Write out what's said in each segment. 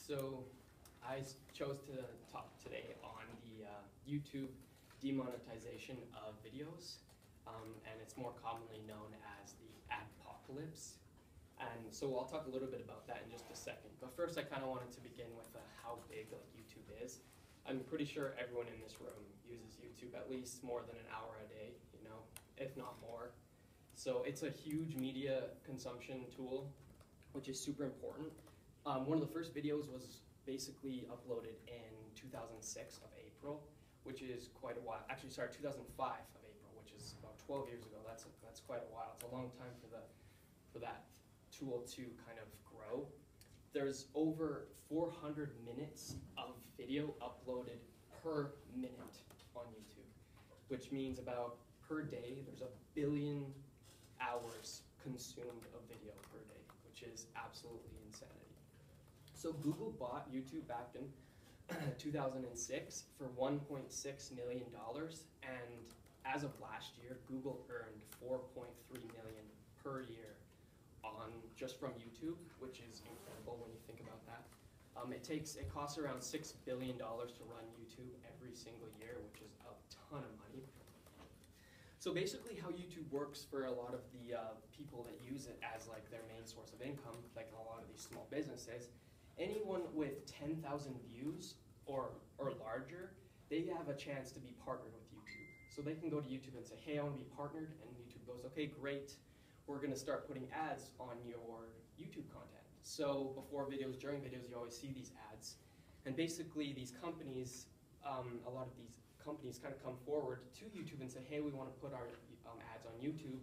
So I chose to talk today on the YouTube demonetization of videos, and it's more commonly known as the adpocalypse. And so I'll talk a little bit about that in just a second. But first, I kind of wanted to begin with how big YouTube is. I'm pretty sure everyone in this room uses YouTube at least more than an hour a day, if not more. So it's a huge media consumption tool, which is super important. One of the first videos was basically uploaded in 2006 of April, which is quite a while. Actually, sorry, 2005 of April, which is about 12 years ago. That's quite a while. It's a long time for that tool to kind of grow. There's over 400 minutes of video uploaded per minute on YouTube, which means about per day there's 1 billion hours consumed of video per day, which is absolutely insanity. So Google bought YouTube back in 2006 for $1.6 million, and as of last year, Google earned $4.3 million per year just from YouTube, which is incredible when you think about that. It costs around $6 billion to run YouTube every single year, which is a ton of money. So basically how YouTube works for a lot of the people that use it as like their main source of income, like a lot of these small businesses, anyone with 10,000 views or larger, they have a chance to be partnered with YouTube. So they can go to YouTube and say, hey, I want to be partnered, and YouTube goes, okay, great. We're going to start putting ads on your YouTube content. So before videos, during videos, you always see these ads. And basically these companies, a lot of these companies kind of come forward to YouTube and say, hey, we want to put our ads on YouTube.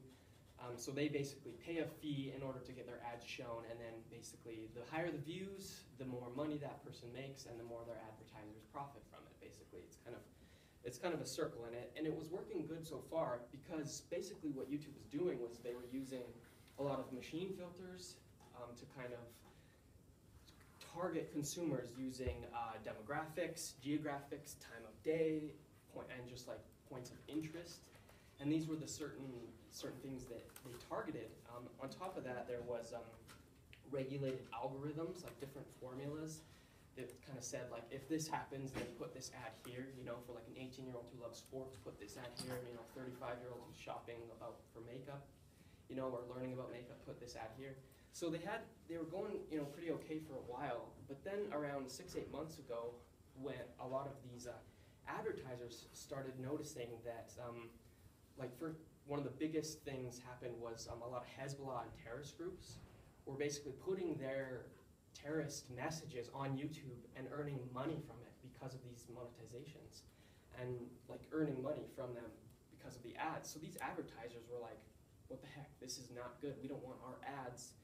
So they basically pay a fee in order to get their ads shown, and then basically the higher the views, the more money that person makes, and the more their advertisers profit from it. Basically, it's kind of a circle in it, and it was working good so far because basically what YouTube was doing was they were using a lot of machine filters to kind of target consumers using demographics, geographics, time of day, and just like points of interest. And these were the certain things that they targeted. On top of that, there was regulated algorithms, like different formulas that kind of said, like, if this happens, then put this ad here. For like an 18-year-old who loves sports, put this ad here. 35-year-old who's shopping for makeup, or learning about makeup, put this ad here. So they were going, pretty okay for a while. But then around 6-8 months ago, when a lot of these advertisers started noticing that, one of the biggest things happened was a lot of Hezbollah and terrorist groups were basically putting their terrorist messages on YouTube and earning money from it because of these monetizations, and like earning money from them because of the ads. So these advertisers were like, what the heck, this is not good. We don't want our ads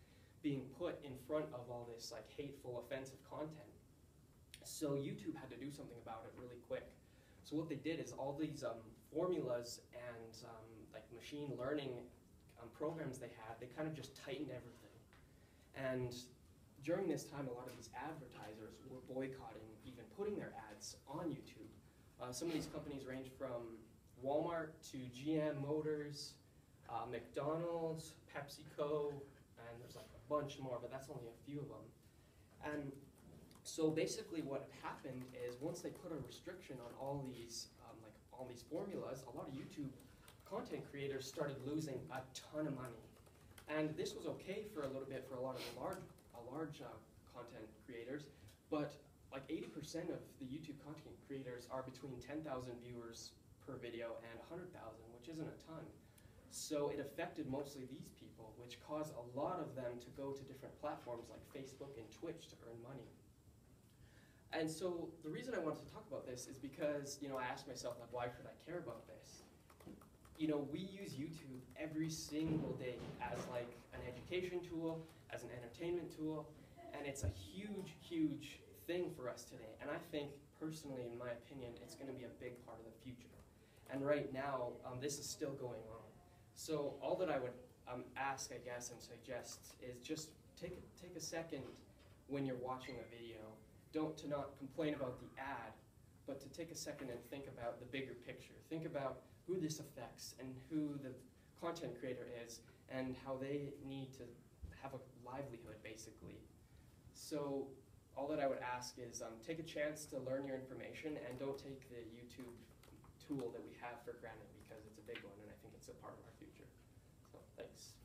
being put in front of all this like hateful, offensive content. So YouTube had to do something about it really quick. So what they did is all these formulas and like machine learning programs they had, they kind of just tightened everything. And during this time, a lot of these advertisers were boycotting even putting their ads on YouTube. Some of these companies range from Walmart to GM Motors, McDonald's, PepsiCo, and there's like a bunch more, but that's only a few of them. And so basically what happened is once they put a restriction on all these formulas, a lot of YouTube content creators started losing a ton of money. And this was okay for a little bit for a lot of the large content creators, but like 80% of the YouTube content creators are between 10,000 viewers per video and 100,000, which isn't a ton. So it affected mostly these people, which caused a lot of them to go to different platforms like Facebook and Twitch to earn money. And so the reason I wanted to talk about this is because, I asked myself, like, why should I care about this? We use YouTube every single day as like an education tool, as an entertainment tool, and it's a huge, huge thing for us today. And I think, personally, in my opinion, it's going to be a big part of the future. And right now, this is still going on. So all that I would ask, I guess, and suggest is just take a second when you're watching a video, to not complain about the ad, but to take a second and think about the bigger picture. Think about who this affects and who the content creator is and how they need to have a livelihood, basically. So all that I would ask is take a chance to learn your information and don't take the YouTube tool that we have for granted because it's a big one and I think it's a part of our future. So thanks.